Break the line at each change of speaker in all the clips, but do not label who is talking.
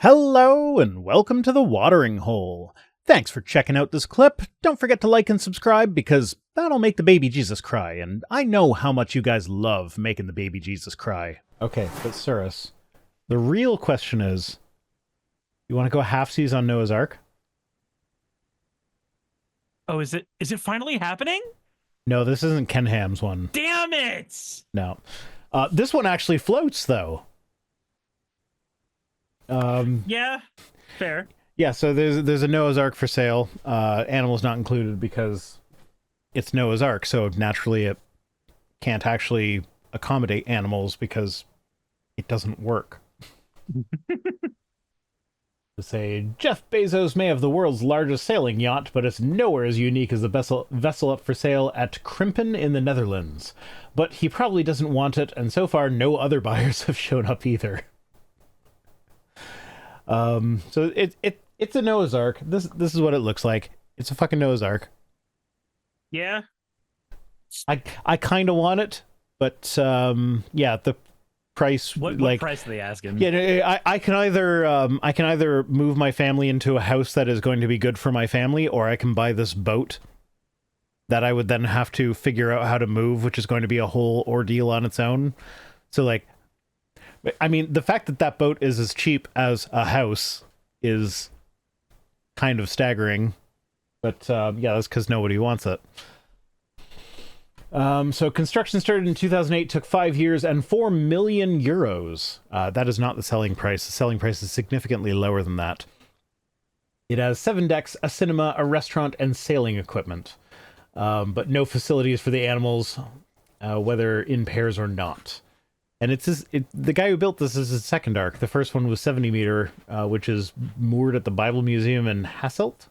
Hello and welcome to the Watering Hole. Thanks for checking out this clip. Don't forget to like and subscribe because that'll make the baby Jesus cry, and I know how much you guys love making the baby Jesus cry. Okay, but Cirrus, the real question is, you want to go halfsies on Noah's Ark?
Oh, is it finally happening?
No, this isn't Ken Ham's one.
Damn it!
No. This one actually floats, though.
Yeah, fair.
Yeah, so there's a Noah's Ark for sale. Animals not included because it's Noah's Ark, so naturally it can't actually accommodate animals because it doesn't work. To say, Jeff Bezos may have the world's largest sailing yacht, but it's nowhere as unique as the vessel up for sale at Krimpen in the Netherlands. But he probably doesn't want it, and so far no other buyers have shown up either. So it's a Noah's Ark. This is what it looks like. It's a fucking Noah's Ark.
Yeah.
I kind of want it, but yeah, the price.
What price are they asking?
Yeah, I can either move my family into a house that is going to be good for my family, or I can buy this boat that I would then have to figure out how to move, which is going to be a whole ordeal on its own. So like, I mean, the fact that boat is as cheap as a house is kind of staggering, but yeah, that's because nobody wants it. So construction started in 2008, took 5 years and 4 million euros. That is not the selling price. The selling price is significantly lower than that. It has 7 decks, a cinema, a restaurant, and sailing equipment, but no facilities for the animals, whether in pairs or not. And the guy who built this is his second ark. The first one was 70 meter, which is moored at the Bible Museum in Hasselt.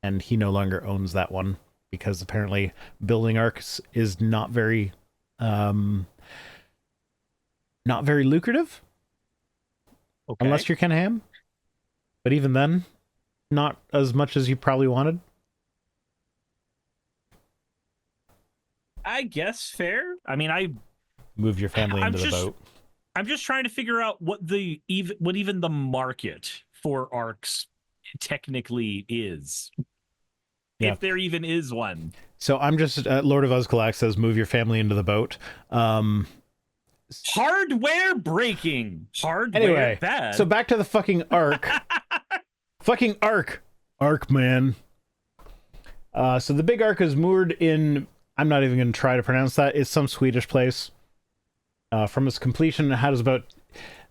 And he no longer owns that one because apparently building arks is not very lucrative. Okay. Unless you're Ken Ham. But even then, not as much as you probably wanted.
I guess fair. I mean,
move your family into the boat.
I'm just trying to figure out what even the market for arcs technically is. Yeah. If there even is one.
So I'm just Lord of Uzkalak says move your family into the boat.
Hardware breaking. Hardware
anyway,
bad.
So back to the fucking ark. Fucking ark. Ark, man. So the big ark is moored in, I'm not even going to try to pronounce that. It's some Swedish place. From its completion, it had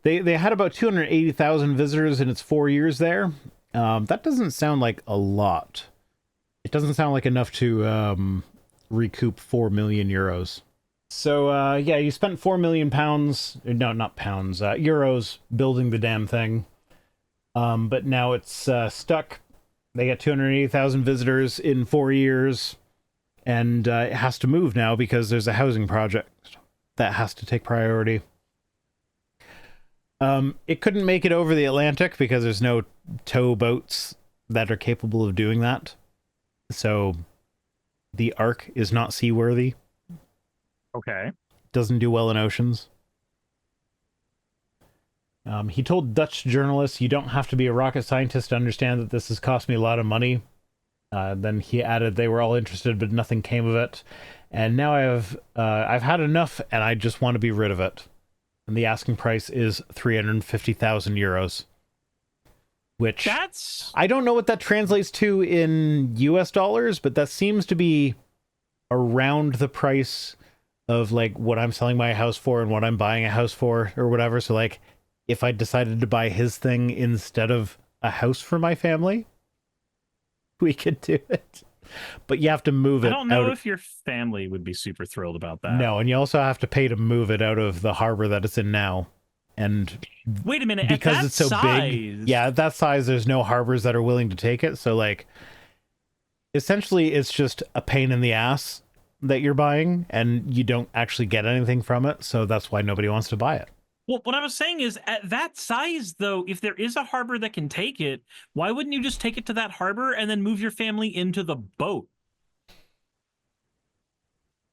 they had about 280,000 visitors in its 4 years there. That doesn't sound like a lot. It doesn't sound like enough to recoup 4 million euros. So yeah, you spent 4 million pounds. No, not pounds. Euros building the damn thing. But now it's stuck. They got 280,000 visitors in 4 years, and it has to move now because there's a housing project that has to take priority. It couldn't make it over the Atlantic because there's no tow boats that are capable of doing that. So the ark is not seaworthy.
Okay.
Doesn't do well in oceans. He told Dutch journalists, "You don't have to be a rocket scientist to understand that this has cost me a lot of money." Then he added they were all interested, but nothing came of it. And now I've had enough, and I just want to be rid of it. And the asking price is 350,000 euros. Which I don't know what that translates to in US dollars, but that seems to be around the price of like what I'm selling my house for and what I'm buying a house for or whatever. So like if I decided to buy his thing instead of a house for my family, we could do it. But you have to move it.
I don't know if your family would be super thrilled about that.
No, and you also have to pay to move it out of the harbor that it's in now. And
wait a minute,
because it's so big, yeah, at that size, there's no harbors that are willing to take it. So like, essentially, it's just a pain in the ass that you're buying, and you don't actually get anything from it. So that's why nobody wants to buy it.
Well, what I was saying is, at that size, though, if there is a harbor that can take it, why wouldn't you just take it to that harbor and then move your family into the boat?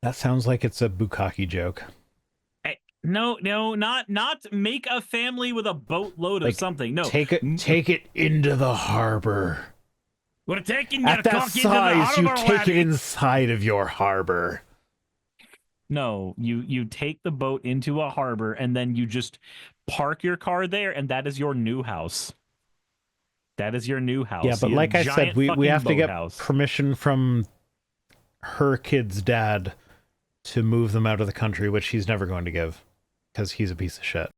That sounds like it's a bukkake joke.
No, not make a family with a boatload of
Like,
something. No,
take it into the harbor.
we're taking
At
your
that
cock into the
size, you
harbor,
take it
laddie.
inside of your harbor.
No, you take the boat into a harbor and then you just park your car there, and that is your new house. That is your new house.
Yeah, but
Your
like I said,
giant
we have to
fucking
get
boathouse.
permission from her kid's dad to move them out of the country, which he's never going to give because he's a piece of shit.